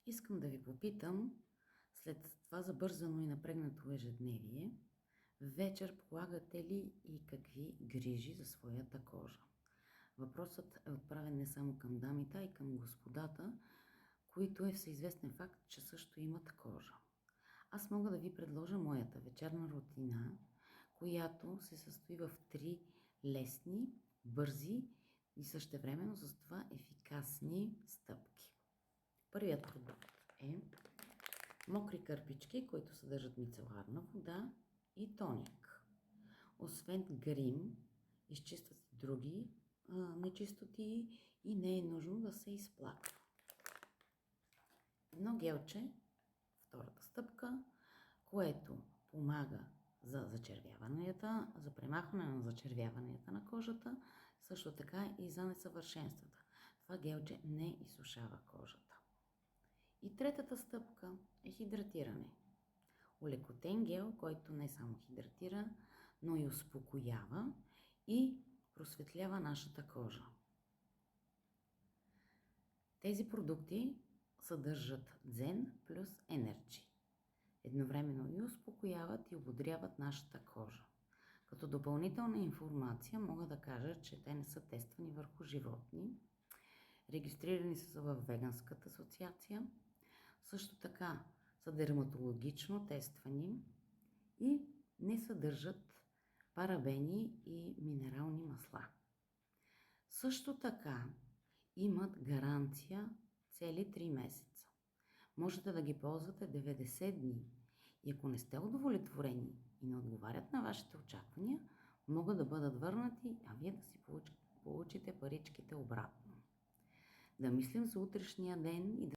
Искам да ви попитам, след това забързано и напрегнато ежедневие, вечер полагате ли и какви грижи за своята кожа? Въпросът е отправен не само към дамите, а и към господата, които е всеизвестен факт, че също имат кожа. Аз мога да ви предложа моята вечерна рутина, която се състои в 3 лесни, бързи и същевременно с това ефикасни стъпки. Първият продукт е мокри кърпички, които съдържат мицеларна вода и тоник. Освен грим, изчистват други нечистоти и не е нужно да се изплаква. Едно гелче, втората стъпка, което помага за зачервяванията, за премахване на зачервяванията на кожата, също така и за несъвършенствата. Това гелче не изсушава кожата. И третата стъпка е хидратиране. Олекотен гел, който не само хидратира, но и успокоява и просветлява нашата кожа. Тези продукти съдържат дзен плюс енерджи. Едновременно и успокояват и ободряват нашата кожа. Като допълнителна информация мога да кажа, че те не са тествани върху животни. Регистрирани са в Веганската асоциация. Също така са дерматологично тествани и не съдържат парабени и минерални масла. Също така имат гаранция цели 3 месеца. Можете да ги ползвате 90 дни и ако не сте удовлетворени и не отговарят на вашите очаквания, могат да бъдат върнати, а вие да си получите паричките обратно. Да мислим за утрешния ден и да